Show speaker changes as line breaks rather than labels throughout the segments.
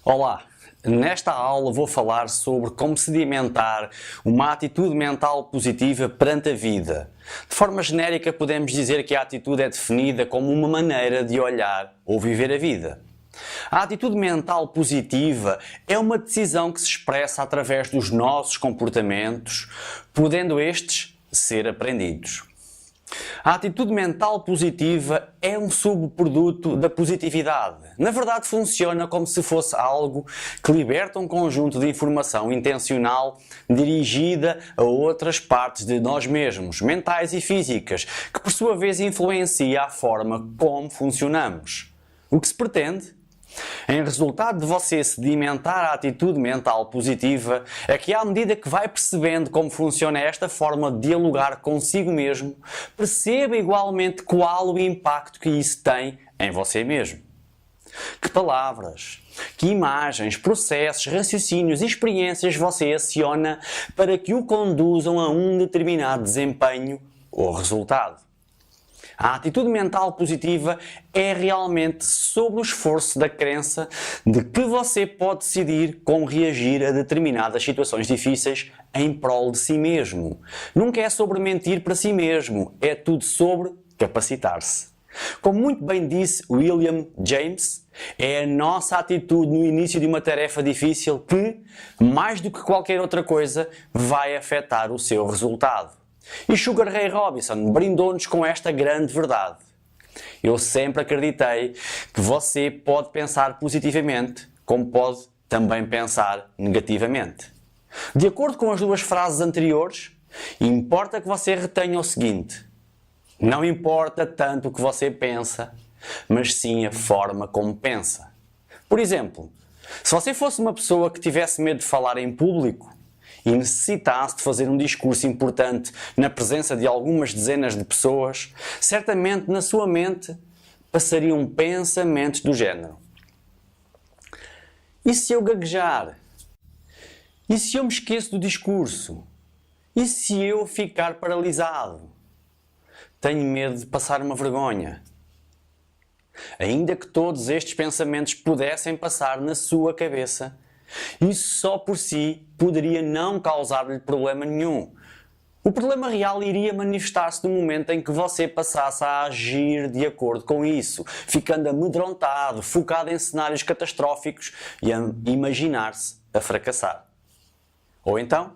Olá! Nesta aula vou falar sobre como sedimentar uma atitude mental positiva perante a vida. De forma genérica, podemos dizer que a atitude é definida como uma maneira de olhar ou viver a vida. A atitude mental positiva é uma decisão que se expressa através dos nossos comportamentos, podendo estes ser aprendidos. A atitude mental positiva é um subproduto da positividade. Na verdade, funciona como se fosse algo que liberta um conjunto de informação intencional dirigida a outras partes de nós mesmos, mentais e físicas, que por sua vez influencia a forma como funcionamos. O que se pretende? Em resultado de você sedimentar a atitude mental positiva, é que à medida que vai percebendo como funciona esta forma de dialogar consigo mesmo, perceba igualmente qual o impacto que isso tem em você mesmo. Que palavras, que imagens, processos, raciocínios e experiências você aciona para que o conduzam a um determinado desempenho ou resultado. A atitude mental positiva é realmente sobre o esforço da crença de que você pode decidir como reagir a determinadas situações difíceis em prol de si mesmo. Nunca é sobre mentir para si mesmo, é tudo sobre capacitar-se. Como muito bem disse William James, é a nossa atitude no início de uma tarefa difícil que, mais do que qualquer outra coisa, vai afetar o seu resultado. E Sugar Ray Robinson brindou-nos com esta grande verdade. Eu sempre acreditei que você pode pensar positivamente, como pode também pensar negativamente. De acordo com as duas frases anteriores, importa que você retenha o seguinte: não importa tanto o que você pensa, mas sim a forma como pensa. Por exemplo, se você fosse uma pessoa que tivesse medo de falar em público, e necessitasse de fazer um discurso importante na presença de algumas dezenas de pessoas, certamente na sua mente passariam pensamentos do género: e se eu gaguejar? E se eu me esqueço do discurso? E se eu ficar paralisado? Tenho medo de passar uma vergonha. Ainda que todos estes pensamentos pudessem passar na sua cabeça, isso só por si poderia não causar-lhe problema nenhum. O problema real iria manifestar-se no momento em que você passasse a agir de acordo com isso, ficando amedrontado, focado em cenários catastróficos e a imaginar-se a fracassar. Ou então,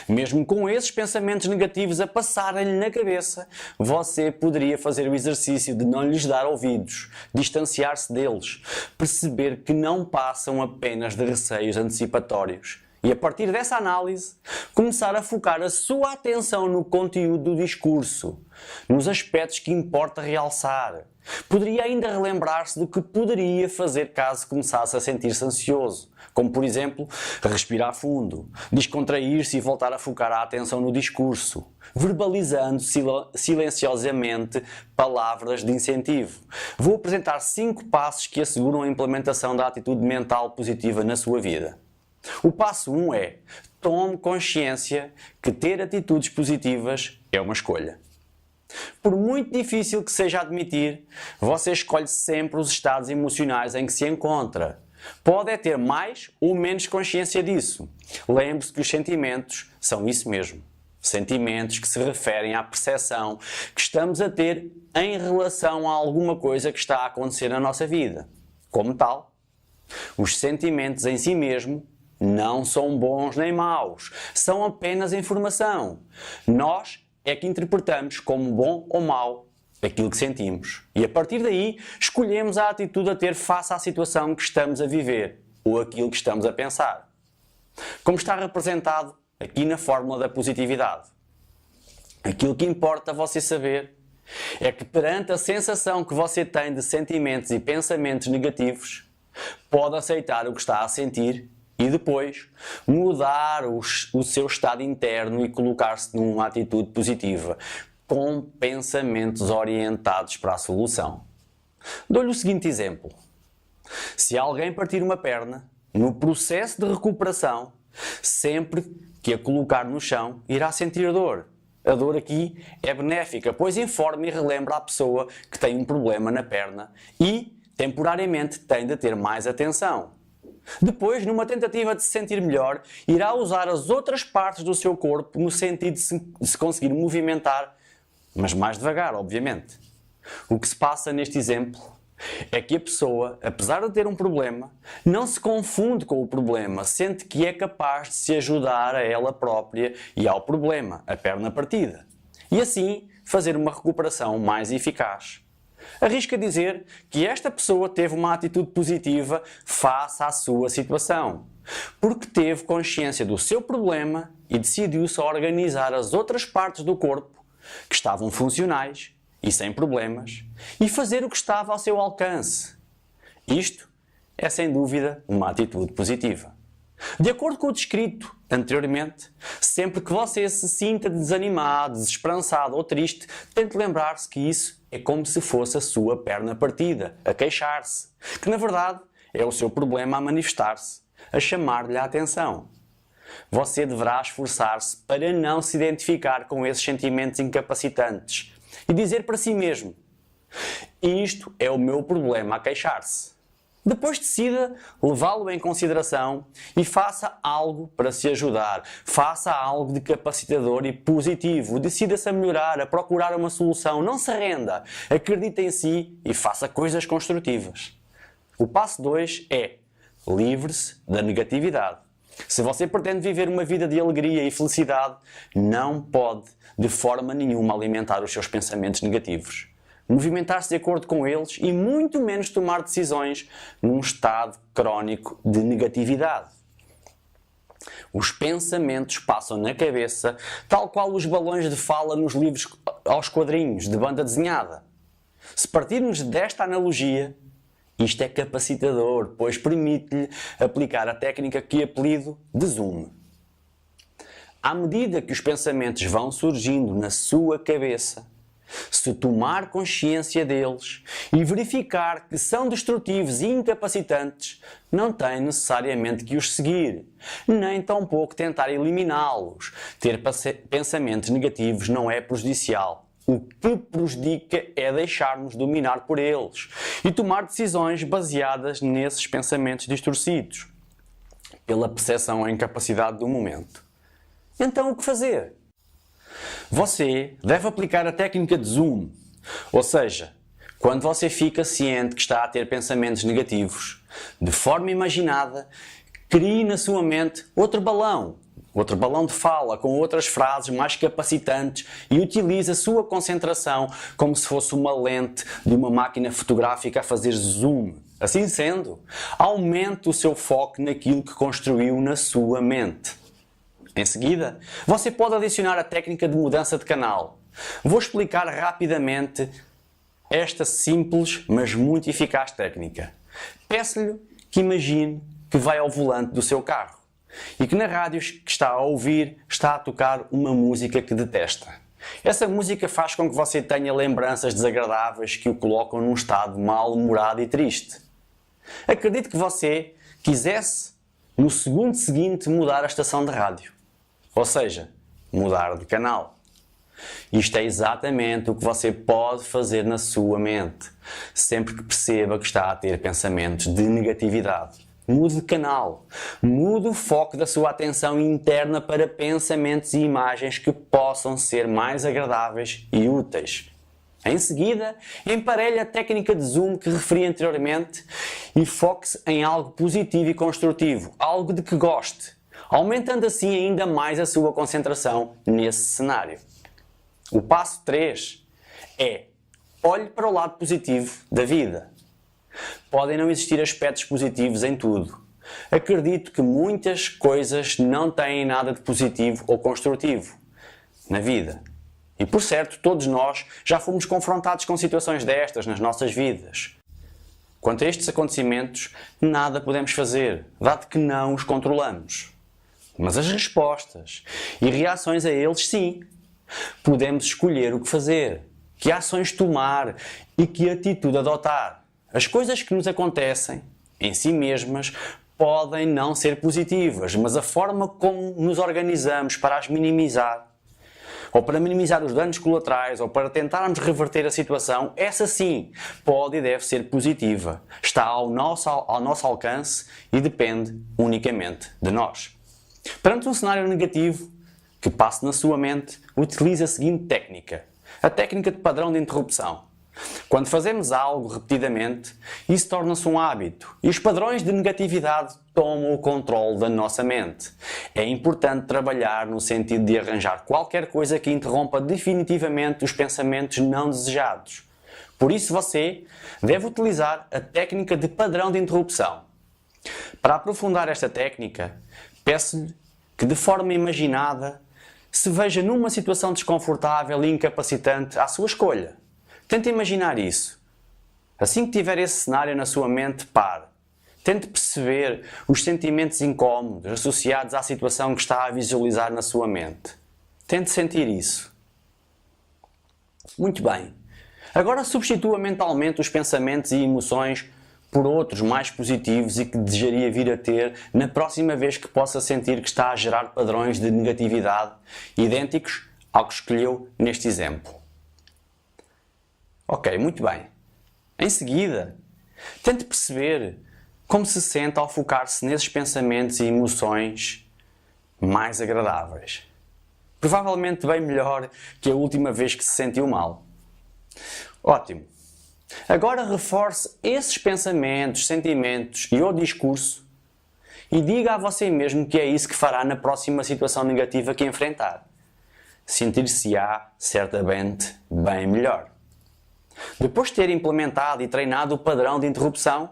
mesmo com esses pensamentos negativos a passarem-lhe na cabeça, você poderia fazer o exercício de não lhes dar ouvidos, distanciar-se deles, perceber que não passam apenas de receios antecipatórios e, a partir dessa análise, começar a focar a sua atenção no conteúdo do discurso, nos aspectos que importa realçar. Poderia ainda relembrar-se do que poderia fazer caso começasse a sentir-se ansioso, como, por exemplo, respirar fundo, descontrair-se e voltar a focar a atenção no discurso, verbalizando silenciosamente palavras de incentivo. Vou apresentar 5 passos que asseguram a implementação da atitude mental positiva na sua vida. O passo 1 é: tome consciência que ter atitudes positivas é uma escolha. Por muito difícil que seja admitir, você escolhe sempre os estados emocionais em que se encontra. Pode é ter mais ou menos consciência disso. Lembre-se que os sentimentos são isso mesmo. Sentimentos que se referem à percepção que estamos a ter em relação a alguma coisa que está a acontecer na nossa vida. Como tal, os sentimentos em si mesmo não são bons nem maus. São apenas informação. Nós é que interpretamos como bom ou mau aquilo que sentimos. E a partir daí, escolhemos a atitude a ter face à situação que estamos a viver ou aquilo que estamos a pensar. Como está representado aqui na fórmula da positividade. Aquilo que importa você saber é que perante a sensação que você tem de sentimentos e pensamentos negativos, pode aceitar o que está a sentir e depois mudar o seu estado interno e colocar-se numa atitude positiva, com pensamentos orientados para a solução. Dou-lhe o seguinte exemplo. Se alguém partir uma perna, no processo de recuperação, sempre que a colocar no chão, irá sentir dor. A dor aqui é benéfica, pois informa e relembra a pessoa que tem um problema na perna e, temporariamente, tem de ter mais atenção. Depois, numa tentativa de se sentir melhor, irá usar as outras partes do seu corpo no sentido de se conseguir movimentar, mas mais devagar, obviamente. O que se passa neste exemplo é que a pessoa, apesar de ter um problema, não se confunde com o problema, sente que é capaz de se ajudar a ela própria e ao problema, a perna partida, e assim fazer uma recuperação mais eficaz. Arrisco a dizer que esta pessoa teve uma atitude positiva face à sua situação, porque teve consciência do seu problema e decidiu-se a organizar as outras partes do corpo que estavam funcionais e sem problemas e fazer o que estava ao seu alcance. Isto é sem dúvida uma atitude positiva. De acordo com o descrito anteriormente, sempre que você se sinta desanimado, desesperançado ou triste, tente lembrar-se que isso é como se fosse a sua perna partida, a queixar-se, que na verdade é o seu problema a manifestar-se, a chamar-lhe a atenção. Você deverá esforçar-se para não se identificar com esses sentimentos incapacitantes e dizer para si mesmo: isto é o meu problema a queixar-se. Depois decida levá-lo em consideração e faça algo para se ajudar. Faça algo de capacitador e positivo. Decida-se a melhorar, a procurar uma solução. Não se renda. Acredite em si e faça coisas construtivas. O passo 2 é: livre-se da negatividade. Se você pretende viver uma vida de alegria e felicidade, não pode de forma nenhuma alimentar os seus pensamentos negativos, movimentar-se de acordo com eles e muito menos tomar decisões num estado crónico de negatividade. Os pensamentos passam na cabeça tal qual os balões de fala nos livros aos quadrinhos de banda desenhada. Se partirmos desta analogia, isto é capacitador, pois permite-lhe aplicar a técnica que apelido de zoom. À medida que os pensamentos vão surgindo na sua cabeça, se tomar consciência deles e verificar que são destrutivos e incapacitantes, não tem necessariamente que os seguir, nem tampouco tentar eliminá-los. Ter pensamentos negativos não é prejudicial. O que prejudica é deixar-nos dominar por eles e tomar decisões baseadas nesses pensamentos distorcidos, pela percepção ou incapacidade do momento. Então, o que fazer? Você deve aplicar a técnica de zoom, ou seja, quando você fica ciente que está a ter pensamentos negativos, de forma imaginada, crie na sua mente outro balão de fala com outras frases mais capacitantes e utilize a sua concentração como se fosse uma lente de uma máquina fotográfica a fazer zoom. Assim sendo, aumente o seu foco naquilo que construiu na sua mente. Em seguida, você pode adicionar a técnica de mudança de canal. Vou explicar rapidamente esta simples, mas muito eficaz técnica. Peço-lhe que imagine que vai ao volante do seu carro e que na rádio que está a ouvir está a tocar uma música que detesta. Essa música faz com que você tenha lembranças desagradáveis que o colocam num estado mal-humorado e triste. Acredito que você quisesse, no segundo seguinte, mudar a estação de rádio. Ou seja, mudar de canal. Isto é exatamente o que você pode fazer na sua mente, sempre que perceba que está a ter pensamentos de negatividade. Mude de canal. Mude o foco da sua atenção interna para pensamentos e imagens que possam ser mais agradáveis e úteis. Em seguida, emparelhe a técnica de zoom que referi anteriormente e foque-se em algo positivo e construtivo, algo de que goste, aumentando assim ainda mais a sua concentração nesse cenário. O passo 3 é: olhe para o lado positivo da vida. Podem não existir aspectos positivos em tudo. Acredito que muitas coisas não têm nada de positivo ou construtivo na vida. E por certo, todos nós já fomos confrontados com situações destas nas nossas vidas. Quanto a estes acontecimentos, nada podemos fazer, dado que não os controlamos. Mas as respostas e reações a eles, sim. Podemos escolher o que fazer, que ações tomar e que atitude adotar. As coisas que nos acontecem, em si mesmas, podem não ser positivas, mas a forma como nos organizamos para as minimizar, ou para minimizar os danos colaterais, ou para tentarmos reverter a situação, essa sim pode e deve ser positiva. Está ao nosso alcance e depende unicamente de nós. Perante um cenário negativo que passe na sua mente, utilize a seguinte técnica: a técnica de padrão de interrupção. Quando fazemos algo repetidamente, isso torna-se um hábito e os padrões de negatividade tomam o controle da nossa mente. É importante trabalhar no sentido de arranjar qualquer coisa que interrompa definitivamente os pensamentos não desejados. Por isso você deve utilizar a técnica de padrão de interrupção. Para aprofundar esta técnica, peço-lhe que de forma imaginada se veja numa situação desconfortável e incapacitante à sua escolha. Tente imaginar isso. Assim que tiver esse cenário na sua mente, pare. Tente perceber os sentimentos incómodos associados à situação que está a visualizar na sua mente. Tente sentir isso. Muito bem. Agora substitua mentalmente os pensamentos e emoções por outros mais positivos e que desejaria vir a ter na próxima vez que possa sentir que está a gerar padrões de negatividade idênticos ao que escolheu neste exemplo. Ok, muito bem. Em seguida, tente perceber como se sente ao focar-se nesses pensamentos e emoções mais agradáveis. Provavelmente bem melhor que a última vez que se sentiu mal. Ótimo. Agora reforce esses pensamentos, sentimentos e o discurso e diga a você mesmo que é isso que fará na próxima situação negativa que enfrentar. Sentir-se-á certamente bem melhor. Depois de ter implementado e treinado o padrão de interrupção,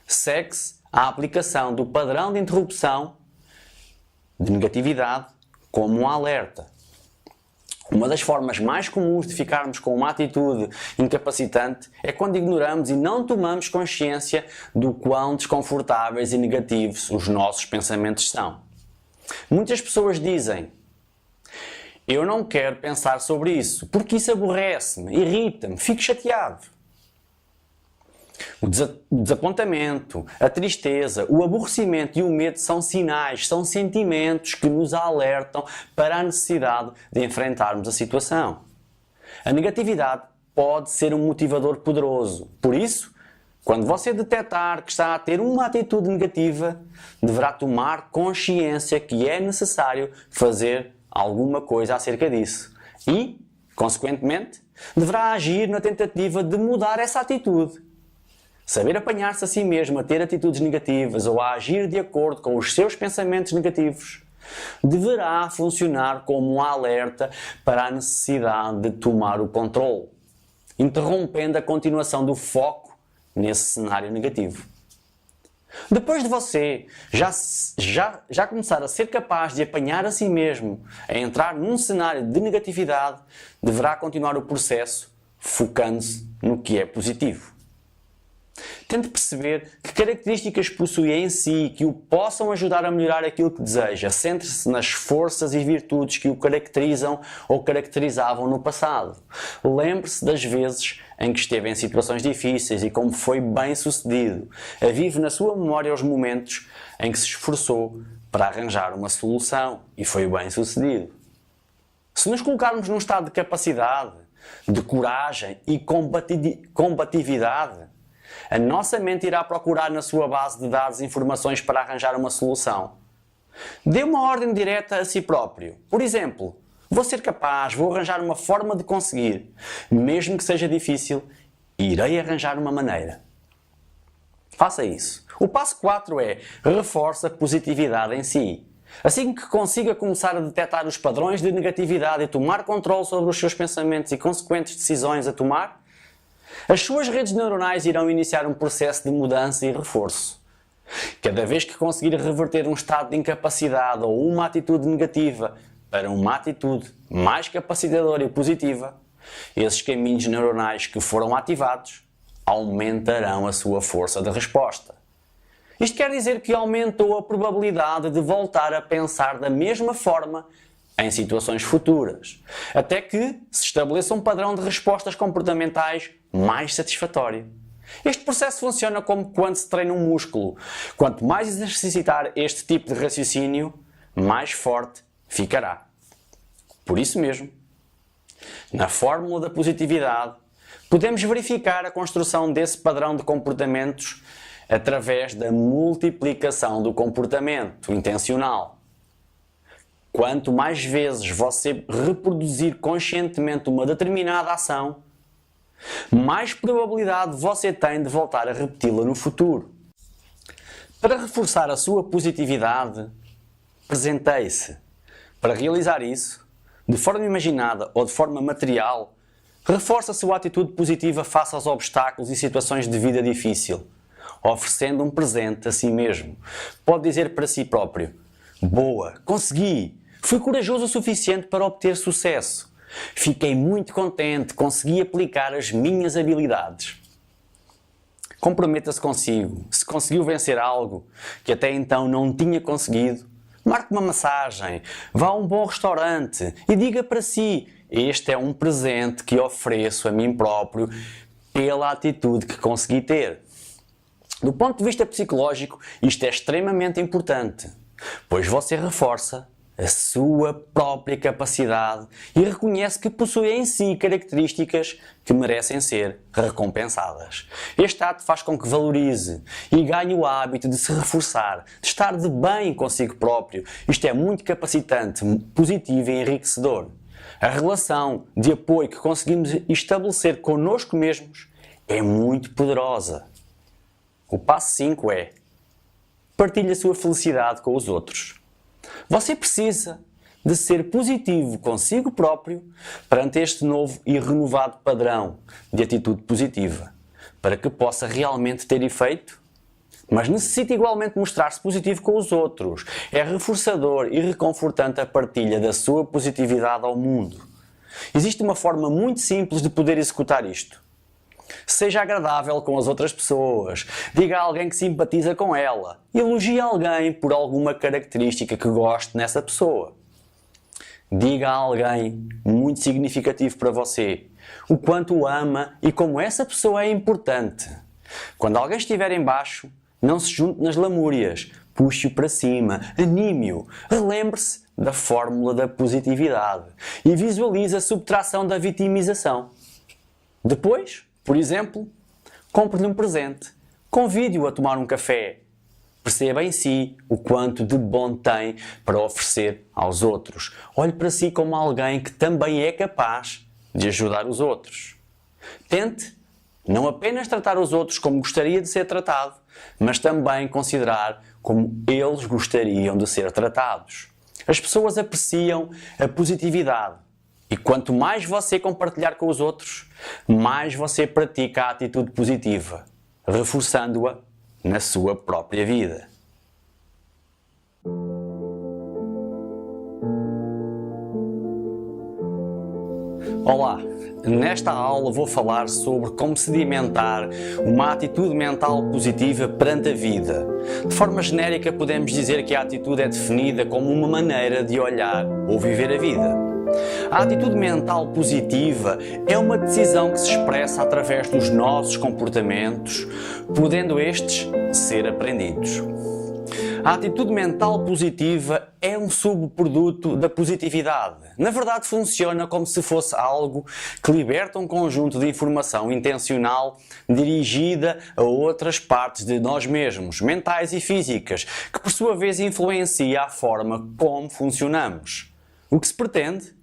segue-se a aplicação do padrão de interrupção de negatividade como um alerta. Uma das formas mais comuns de ficarmos com uma atitude incapacitante é quando ignoramos e não tomamos consciência do quão desconfortáveis e negativos os nossos pensamentos são. Muitas pessoas dizem: eu não quero pensar sobre isso, porque isso aborrece-me, irrita-me, fico chateado. O desapontamento, a tristeza, o aborrecimento e o medo são sinais, são sentimentos que nos alertam para a necessidade de enfrentarmos a situação. A negatividade pode ser um motivador poderoso. Por isso, quando você detectar que está a ter uma atitude negativa, deverá tomar consciência que é necessário fazer alguma coisa acerca disso e, consequentemente, deverá agir na tentativa de mudar essa atitude. Saber apanhar-se a si mesmo a ter atitudes negativas ou a agir de acordo com os seus pensamentos negativos deverá funcionar como um alerta para a necessidade de tomar o controle, interrompendo a continuação do foco nesse cenário negativo. Depois de você já começar a ser capaz de apanhar a si mesmo a entrar num cenário de negatividade, deverá continuar o processo focando-se no que é positivo. Tente perceber que características possui em si que o possam ajudar a melhorar aquilo que deseja. Centre-se nas forças e virtudes que o caracterizam ou caracterizavam no passado. Lembre-se das vezes em que esteve em situações difíceis e como foi bem sucedido. Avive na sua memória os momentos em que se esforçou para arranjar uma solução e foi bem sucedido. Se nos colocarmos num estado de capacidade, de coragem e combatividade, a nossa mente irá procurar na sua base de dados informações para arranjar uma solução. Dê uma ordem direta a si próprio. Por exemplo, vou ser capaz, vou arranjar uma forma de conseguir. Mesmo que seja difícil, irei arranjar uma maneira. Faça isso. O passo 4 é: reforce a positividade em si. Assim que consiga começar a detectar os padrões de negatividade e tomar controle sobre os seus pensamentos e consequentes decisões a tomar, as suas redes neuronais irão iniciar um processo de mudança e reforço. Cada vez que conseguir reverter um estado de incapacidade ou uma atitude negativa para uma atitude mais capacitadora e positiva, esses caminhos neuronais que foram ativados aumentarão a sua força de resposta. Isto quer dizer que aumentou a probabilidade de voltar a pensar da mesma forma em situações futuras, até que se estabeleça um padrão de respostas comportamentais mais satisfatório. Este processo funciona como quando se treina um músculo. Quanto mais exercitar este tipo de raciocínio, mais forte ficará. Por isso mesmo, Na fórmula da positividade, podemos verificar a construção desse padrão de comportamentos através da multiplicação do comportamento intencional. Quanto mais vezes você reproduzir conscientemente uma determinada ação, mais probabilidade você tem de voltar a repeti-la no futuro. Para reforçar a sua positividade, presenteie-se. Para realizar isso, de forma imaginada ou de forma material, reforce a sua atitude positiva face aos obstáculos e situações de vida difícil, oferecendo um presente a si mesmo. Pode dizer para si próprio: boa, consegui, fui corajoso o suficiente para obter sucesso, fiquei muito contente, consegui aplicar as minhas habilidades. Comprometa-se consigo. Se conseguiu vencer algo que até então não tinha conseguido, marque uma massagem, vá a um bom restaurante e diga para si: este é um presente que ofereço a mim próprio pela atitude que consegui ter. Do ponto de vista psicológico, isto é extremamente importante, pois você reforça a sua própria capacidade e reconhece que possui em si características que merecem ser recompensadas. Este ato faz com que valorize e ganhe o hábito de se reforçar, de estar de bem consigo próprio. Isto é muito capacitante, positivo e enriquecedor. A relação de apoio que conseguimos estabelecer connosco mesmos é muito poderosa. O passo 5 é: partilhe a sua felicidade com os outros. Você precisa de ser positivo consigo próprio perante este novo e renovado padrão de atitude positiva, para que possa realmente ter efeito, mas necessita igualmente mostrar-se positivo com os outros. É reforçador e reconfortante a partilha da sua positividade ao mundo. Existe uma forma muito simples de poder executar isto. Seja agradável com as outras pessoas, diga a alguém que simpatiza com ela, elogie alguém por alguma característica que goste nessa pessoa. Diga a alguém muito significativo para você o quanto o ama e como essa pessoa é importante. Quando alguém estiver em baixo, não se junte nas lamúrias, puxe-o para cima, anime-o, relembre-se da fórmula da positividade e visualize a subtração da vitimização. Depois, por exemplo, compre-lhe um presente, convide-o a tomar um café. Perceba em si o quanto de bom tem para oferecer aos outros. Olhe para si como alguém que também é capaz de ajudar os outros. Tente não apenas tratar os outros como gostaria de ser tratado, mas também considerar como eles gostariam de ser tratados. As pessoas apreciam a positividade. E quanto mais você compartilhar com os outros, mais você pratica a atitude positiva, reforçando-a na sua própria vida. Olá! Nesta aula vou falar sobre como sedimentar uma atitude mental positiva perante a vida. De forma genérica, podemos dizer que a atitude é definida como uma maneira de olhar ou viver a vida. A atitude mental positiva é uma decisão que se expressa através dos nossos comportamentos, podendo estes ser aprendidos. A atitude mental positiva é um subproduto da positividade. Na verdade, funciona como se fosse algo que liberta um conjunto de informação intencional dirigida a outras partes de nós mesmos, mentais e físicas, que por sua vez influencia a forma como funcionamos. O que se pretende?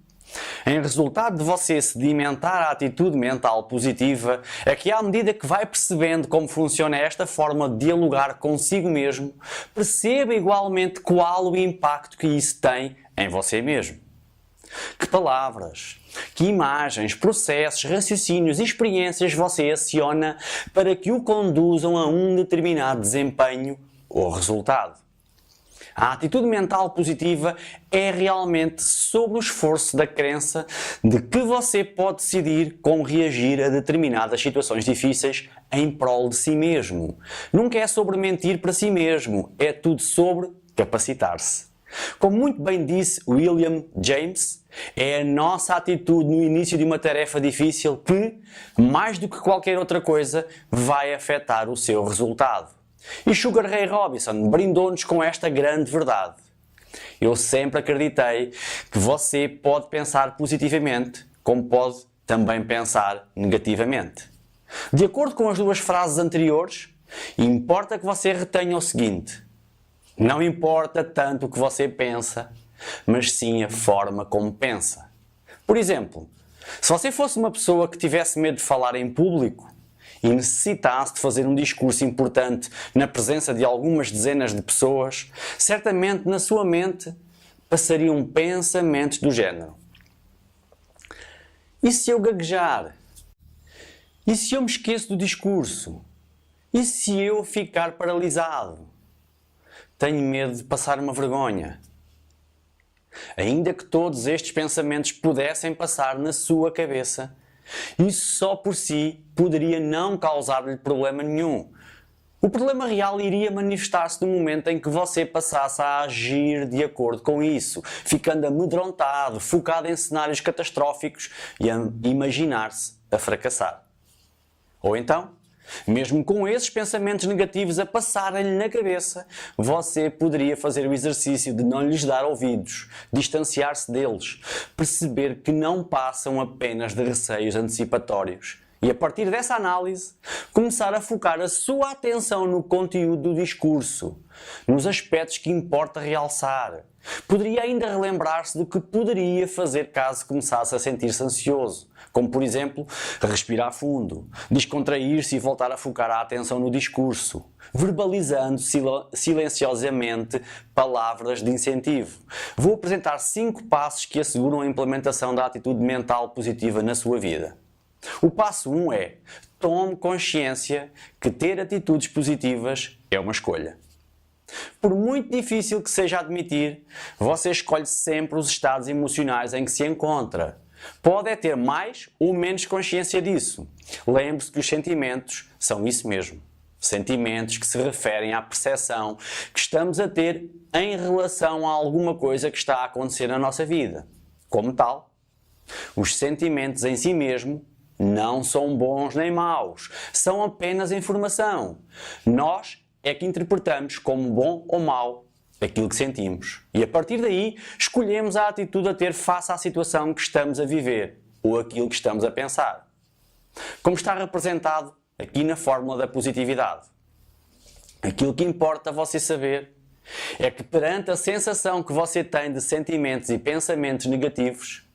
Em resultado de você sedimentar a atitude mental positiva, é que à medida que vai percebendo como funciona esta forma de dialogar consigo mesmo, perceba igualmente qual o impacto que isso tem em você mesmo. Que palavras, que imagens, processos, raciocínios e experiências você aciona para que o conduzam a um determinado desempenho ou resultado. A atitude mental positiva é realmente sobre o esforço da crença de que você pode decidir como reagir a determinadas situações difíceis em prol de si mesmo. Nunca é sobre mentir para si mesmo, é tudo sobre capacitar-se. Como muito bem disse William James, é a nossa atitude no início de uma tarefa difícil que, mais do que qualquer outra coisa, vai afetar o seu resultado. E Sugar Ray Robinson brindou-nos com esta grande verdade. Eu sempre acreditei que você pode pensar positivamente como pode também pensar negativamente. De acordo com as duas frases anteriores, importa que você retenha o seguinte: não importa tanto o que você pensa, mas sim a forma como pensa. Por exemplo, se você fosse uma pessoa que tivesse medo de falar em público e necessitasse de fazer um discurso importante na presença de algumas dezenas de pessoas, certamente na sua mente passariam pensamentos do género: e se eu gaguejar? E se eu me esqueço do discurso? E se eu ficar paralisado? Tenho medo de passar uma vergonha. Ainda que todos estes pensamentos pudessem passar na sua cabeça, isso só por si poderia não causar-lhe problema nenhum. O problema real iria manifestar-se no momento em que você passasse a agir de acordo com isso, ficando amedrontado, focado em cenários catastróficos e a imaginar-se a fracassar. Ou então, mesmo com esses pensamentos negativos a passarem-lhe na cabeça, você poderia fazer o exercício de não lhes dar ouvidos, distanciar-se deles, perceber que não passam apenas de receios antecipatórios e, a partir dessa análise, começar a focar a sua atenção no conteúdo do discurso, nos aspectos que importa realçar. Poderia ainda relembrar-se do que poderia fazer caso começasse a sentir-se ansioso, como, por exemplo, respirar fundo, descontrair-se e voltar a focar a atenção no discurso, verbalizando silenciosamente palavras de incentivo. Vou apresentar 5 passos que asseguram a implementação da atitude mental positiva na sua vida. O passo 1 é: tome consciência que ter atitudes positivas é uma escolha. Por muito difícil que seja admitir, você escolhe sempre os estados emocionais em que se encontra. Pode é ter mais ou menos consciência disso. Lembre-se que os sentimentos são isso mesmo. Sentimentos que se referem à percepção que estamos a ter em relação a alguma coisa que está a acontecer na nossa vida. Como tal, os sentimentos em si mesmo não são bons nem maus. São apenas informação. Nós é que interpretamos como bom ou mau aquilo que sentimos. E a partir daí, escolhemos a atitude a ter face à situação que estamos a viver ou aquilo que estamos a pensar. Como está representado aqui na fórmula da positividade. Aquilo que importa você saber é que perante a sensação que você tem de sentimentos e pensamentos negativos,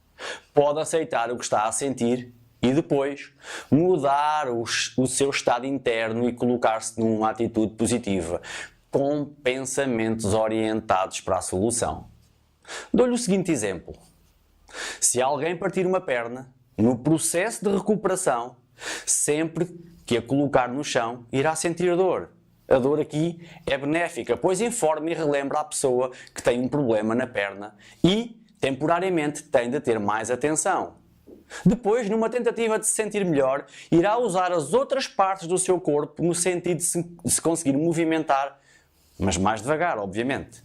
pode aceitar o que está a sentir e depois mudar o seu estado interno e colocar-se numa atitude positiva, com pensamentos orientados para a solução. Dou-lhe o seguinte exemplo. Se alguém partir uma perna, no processo de recuperação, sempre que a colocar no chão, irá sentir dor. A dor aqui é benéfica, pois informa e relembra a pessoa que tem um problema na perna e, temporariamente, tem de ter mais atenção. Depois, numa tentativa de se sentir melhor, irá usar as outras partes do seu corpo no sentido de se conseguir movimentar, mas mais devagar, obviamente.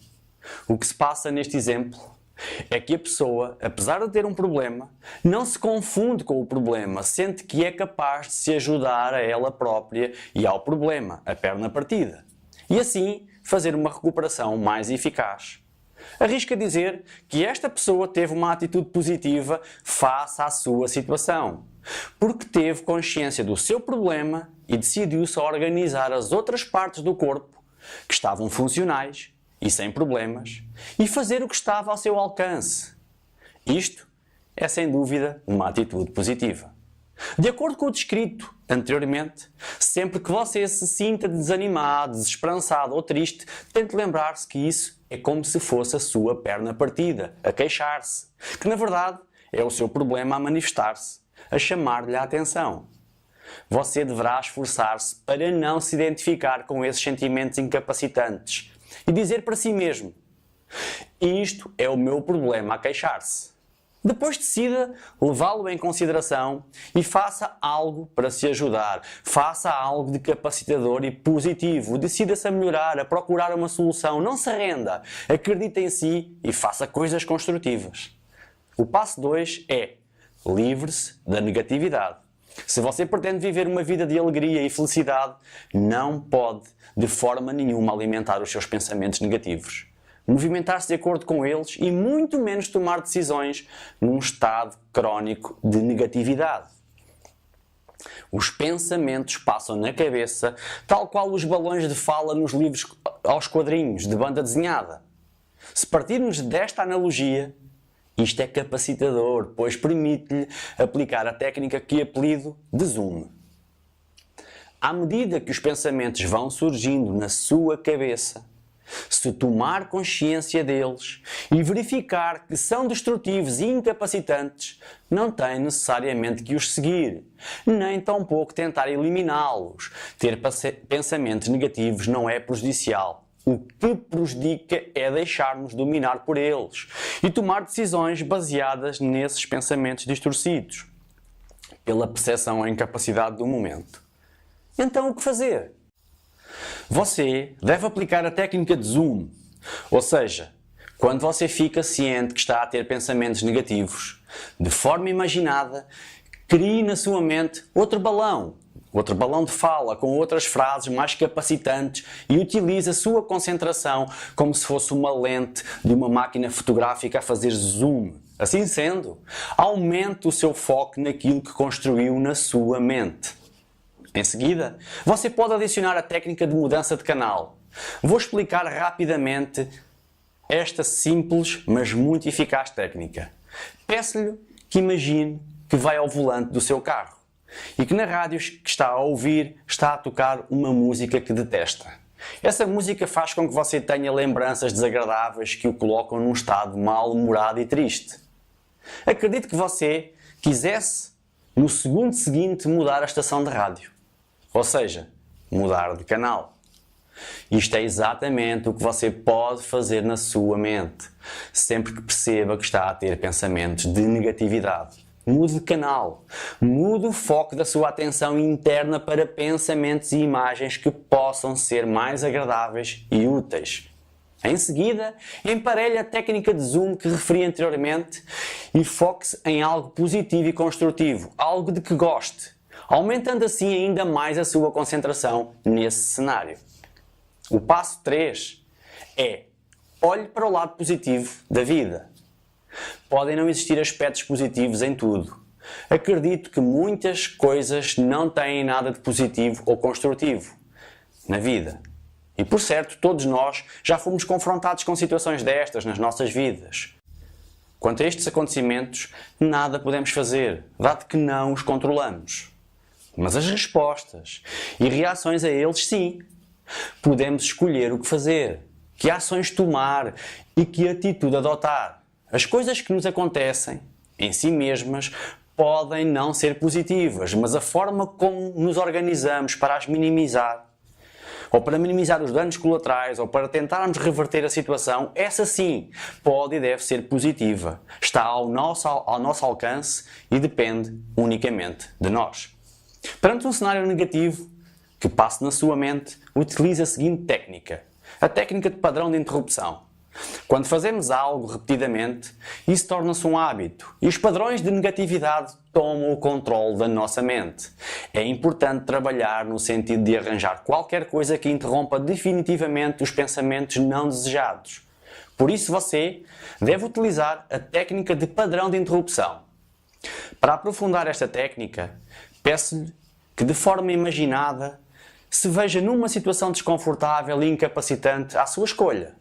O que se passa neste exemplo é que a pessoa, apesar de ter um problema, não se confunde com o problema, sente que é capaz de se ajudar a ela própria e ao problema, a perna partida, e assim fazer uma recuperação mais eficaz. Arrisca dizer que esta pessoa teve uma atitude positiva face à sua situação, porque teve consciência do seu problema e decidiu-se a organizar as outras partes do corpo que estavam funcionais e sem problemas e fazer o que estava ao seu alcance. Isto é sem dúvida uma atitude positiva. De acordo com o descrito anteriormente, sempre que você se sinta desanimado, desesperançado ou triste, tente lembrar-se que isso é como se fosse a sua perna partida, a queixar-se, que na verdade é o seu problema a manifestar-se, a chamar-lhe a atenção. Você deverá esforçar-se para não se identificar com esses sentimentos incapacitantes e dizer para si mesmo: isto é o meu problema a queixar-se. Depois decida levá-lo em consideração e faça algo para se ajudar. Faça algo de capacitador e positivo. Decida-se a melhorar, a procurar uma solução. Não se renda. Acredite em si e faça coisas construtivas. O passo 2 é: livre-se da negatividade. Se você pretende viver uma vida de alegria e felicidade, não pode de forma nenhuma alimentar os seus pensamentos negativos. movimentar-se de acordo com eles e muito menos tomar decisões num estado crónico de negatividade. Os pensamentos passam na cabeça, tal qual os balões de fala nos livros aos quadrinhos de banda desenhada. Se partirmos desta analogia, isto é capacitador, pois permite-lhe aplicar a técnica que apelido de zoom. À medida que os pensamentos vão surgindo na sua cabeça, se tomar consciência deles e verificar que são destrutivos e incapacitantes, não tem necessariamente que os seguir, nem tampouco tentar eliminá-los. Ter pensamentos negativos não é prejudicial. O que prejudica é deixar-nos dominar por eles e tomar decisões baseadas nesses pensamentos distorcidos, pela percepção ou incapacidade do momento. Então, o que fazer? Você deve aplicar a técnica de zoom, ou seja, quando você fica ciente que está a ter pensamentos negativos, de forma imaginada, crie na sua mente outro balão de fala com outras frases mais capacitantes e utilize a sua concentração como se fosse uma lente de uma máquina fotográfica a fazer zoom. Assim sendo, aumente o seu foco naquilo que construiu na sua mente. Em seguida, você pode adicionar a técnica de mudança de canal. Vou explicar rapidamente esta simples, mas muito eficaz técnica. Peço-lhe que imagine que vai ao volante do seu carro e que na rádio que está a ouvir está a tocar uma música que detesta. Essa música faz com que você tenha lembranças desagradáveis que o colocam num estado mal-humorado e triste. Acredito que você quisesse, no segundo seguinte, mudar a estação de rádio. Ou seja, mudar de canal. Isto é exatamente o que você pode fazer na sua mente, sempre que perceba que está a ter pensamentos de negatividade. Mude de canal. Mude o foco da sua atenção interna para pensamentos e imagens que possam ser mais agradáveis e úteis. Em seguida, emparelhe a técnica de zoom que referi anteriormente e foque-se em algo positivo e construtivo, algo de que goste, aumentando assim ainda mais a sua concentração nesse cenário. O passo 3 é: olhe para o lado positivo da vida. Podem não existir aspectos positivos em tudo. Acredito que muitas coisas não têm nada de positivo ou construtivo na vida. E por certo, todos nós já fomos confrontados com situações destas nas nossas vidas. Quanto a estes acontecimentos, nada podemos fazer, dado que não os controlamos. Mas as respostas e reações a eles, sim. Podemos escolher o que fazer, que ações tomar e que atitude adotar. As coisas que nos acontecem, em si mesmas, podem não ser positivas, mas a forma como nos organizamos para as minimizar, ou para minimizar os danos colaterais, ou para tentarmos reverter a situação, essa sim pode e deve ser positiva. Está ao nosso alcance e depende unicamente de nós. Perante um cenário negativo que passe na sua mente, utilize a seguinte técnica: a técnica de padrão de interrupção. Quando fazemos algo repetidamente, isso torna-se um hábito e os padrões de negatividade tomam o controle da nossa mente. É importante trabalhar no sentido de arranjar qualquer coisa que interrompa definitivamente os pensamentos não desejados. Por isso você deve utilizar a técnica de padrão de interrupção. Para aprofundar esta técnica, peço-lhe que de forma imaginada se veja numa situação desconfortável e incapacitante à sua escolha.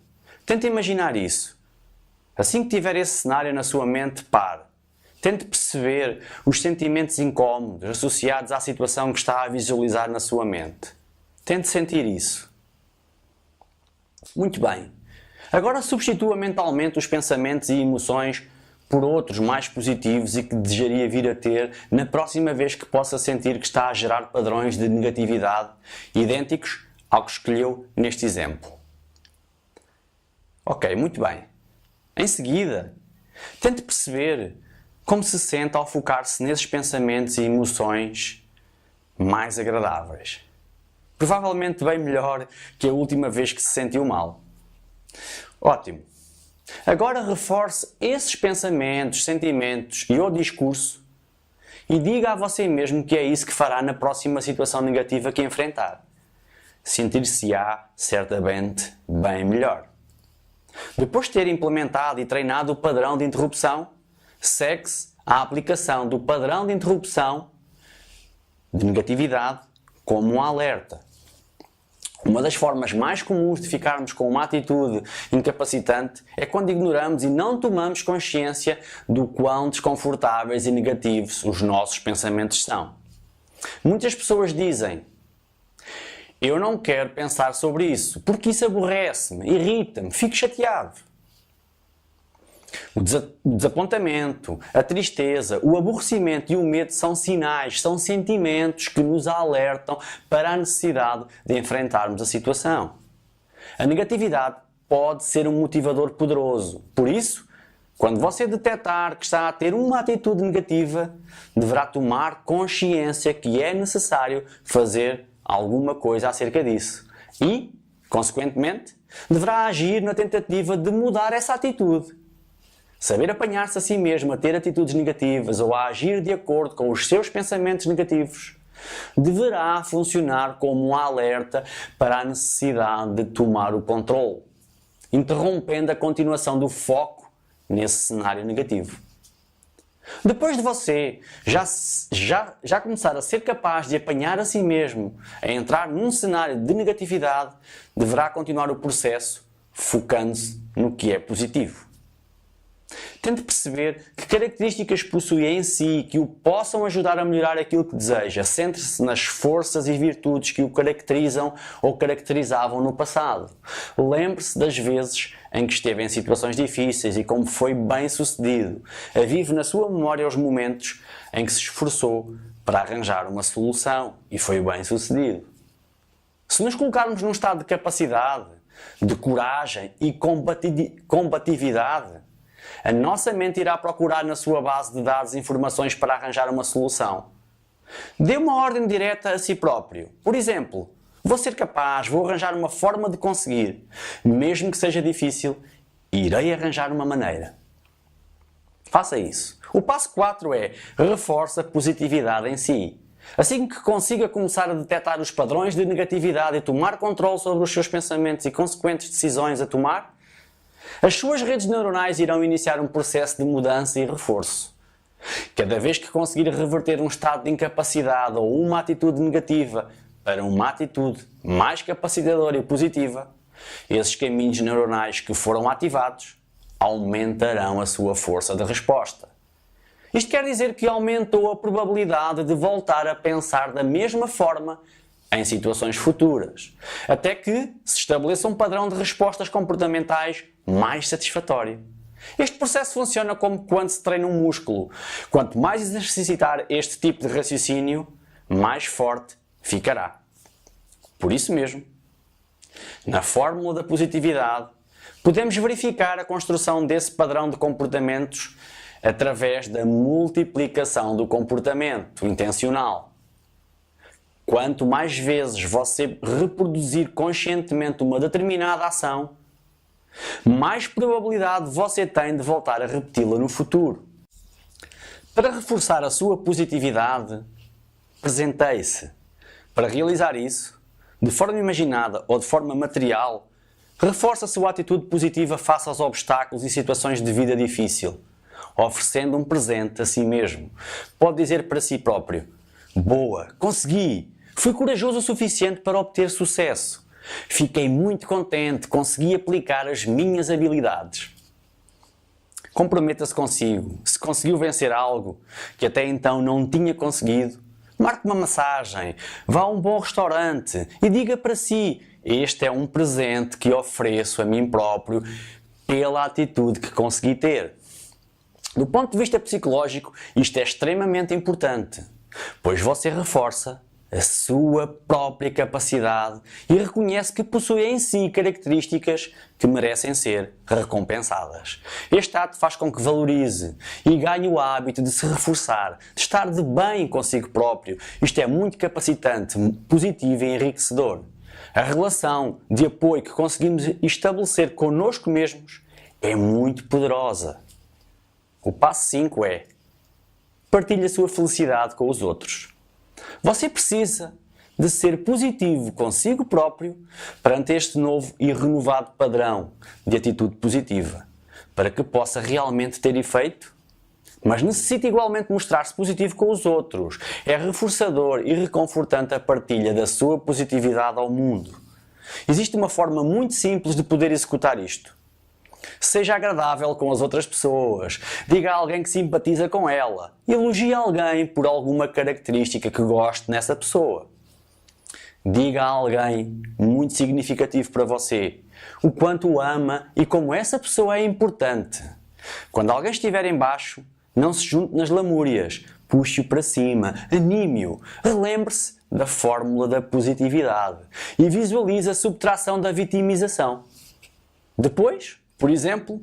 Tente imaginar isso. Assim que tiver esse cenário na sua mente, pare. Tente perceber os sentimentos incómodos associados à situação que está a visualizar na sua mente. Tente sentir isso. Muito bem. Agora substitua mentalmente os pensamentos e emoções por outros mais positivos e que desejaria vir a ter na próxima vez que possa sentir que está a gerar padrões de negatividade idênticos ao que escolheu neste exemplo. Ok, muito bem. Em seguida, tente perceber como se sente ao focar-se nesses pensamentos e emoções mais agradáveis. Provavelmente bem melhor que a última vez que se sentiu mal. Ótimo. Agora reforce esses pensamentos, sentimentos e o discurso e diga a você mesmo que é isso que fará na próxima situação negativa que enfrentar. Sentir-se-á certamente bem melhor. Depois de ter implementado e treinado o padrão de interrupção, segue-se a aplicação do padrão de interrupção de negatividade como um alerta. Uma das formas mais comuns de ficarmos com uma atitude incapacitante é quando ignoramos e não tomamos consciência do quão desconfortáveis e negativos os nossos pensamentos são. Muitas pessoas dizem: eu não quero pensar sobre isso, porque isso aborrece-me, irrita-me, fico chateado. O desapontamento, a tristeza, o aborrecimento e o medo são sinais, são sentimentos que nos alertam para a necessidade de enfrentarmos a situação. A negatividade pode ser um motivador poderoso. Por isso, quando você detectar que está a ter uma atitude negativa, deverá tomar consciência que é necessário fazer alguma coisa acerca disso. E, consequentemente, deverá agir na tentativa de mudar essa atitude. Saber apanhar-se a si mesmo a ter atitudes negativas ou a agir de acordo com os seus pensamentos negativos deverá funcionar como um alerta para a necessidade de tomar o controle, interrompendo a continuação do foco nesse cenário negativo. Depois de você já começar a ser capaz de apanhar a si mesmo a entrar num cenário de negatividade, deverá continuar o processo focando-se no que é positivo. Tente perceber que características possui em si que o possam ajudar a melhorar aquilo que deseja. Centre-se nas forças e virtudes que o caracterizam ou caracterizavam no passado. Lembre-se das vezes em que esteve em situações difíceis e como foi bem sucedido. Avive na sua memória os momentos em que se esforçou para arranjar uma solução e foi bem sucedido. Se nos colocarmos num estado de capacidade, de coragem e combatividade, a nossa mente irá procurar na sua base de dados informações para arranjar uma solução. Dê uma ordem direta a si próprio. Por exemplo, vou ser capaz, vou arranjar uma forma de conseguir. Mesmo que seja difícil, irei arranjar uma maneira. Faça isso. O passo 4 é: reforce a positividade em si. Assim que consiga começar a detectar os padrões de negatividade e tomar controle sobre os seus pensamentos e consequentes decisões a tomar, as suas redes neuronais irão iniciar um processo de mudança e reforço. Cada vez que conseguir reverter um estado de incapacidade ou uma atitude negativa para uma atitude mais capacitadora e positiva, esses caminhos neuronais que foram ativados aumentarão a sua força de resposta. Isto quer dizer que aumentou a probabilidade de voltar a pensar da mesma forma em situações futuras, até que se estabeleça um padrão de respostas comportamentais mais satisfatório. Este processo funciona como quando se treina um músculo. Quanto mais exercitar este tipo de raciocínio, mais forte ficará. Por isso mesmo, na fórmula da positividade, podemos verificar a construção desse padrão de comportamentos através da multiplicação do comportamento intencional. Quanto mais vezes você reproduzir conscientemente uma determinada ação, mais probabilidade você tem de voltar a repeti-la no futuro. Para reforçar a sua positividade, presenteie-se. Para realizar isso, de forma imaginada ou de forma material, reforce a sua atitude positiva face aos obstáculos e situações de vida difícil, oferecendo um presente a si mesmo. Pode dizer para si próprio: boa, consegui! Fui corajoso o suficiente para obter sucesso. Fiquei muito contente, consegui aplicar as minhas habilidades. Comprometa-se consigo. Se conseguiu vencer algo que até então não tinha conseguido, marque uma massagem, vá a um bom restaurante e diga para si: este é um presente que ofereço a mim próprio pela atitude que consegui ter. Do ponto de vista psicológico, isto é extremamente importante, pois você reforça a sua própria capacidade e reconhece que possui em si características que merecem ser recompensadas. Este ato faz com que valorize e ganhe o hábito de se reforçar, de estar de bem consigo próprio. Isto é muito capacitante, positivo e enriquecedor. A relação de apoio que conseguimos estabelecer connosco mesmos é muito poderosa. O passo 5 é: partilhe a sua felicidade com os outros. Você precisa de ser positivo consigo próprio perante este novo e renovado padrão de atitude positiva, para que possa realmente ter efeito. Mas necessita igualmente mostrar-se positivo com os outros. É reforçador e reconfortante a partilha da sua positividade ao mundo. Existe uma forma muito simples de poder executar isto. Seja agradável com as outras pessoas. Diga a alguém que simpatiza com ela. Elogie alguém por alguma característica que goste nessa pessoa. Diga a alguém muito significativo para você o quanto o ama e como essa pessoa é importante. Quando alguém estiver em baixo, não se junte nas lamúrias. Puxe-o para cima, anime-o, relembre-se da fórmula da positividade e visualize a subtração da vitimização. Depois, por exemplo,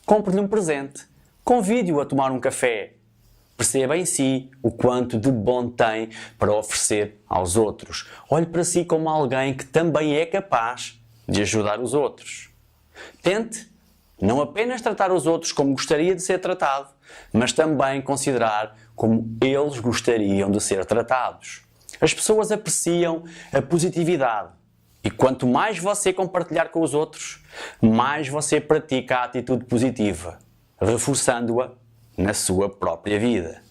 compre-lhe um presente, convide-o a tomar um café. Perceba em si o quanto de bom tem para oferecer aos outros. Olhe para si como alguém que também é capaz de ajudar os outros. Tente não apenas tratar os outros como gostaria de ser tratado, mas também considerar como eles gostariam de ser tratados. As pessoas apreciam a positividade e quanto mais você compartilhar com os outros, mais você pratica a atitude positiva, reforçando-a na sua própria vida.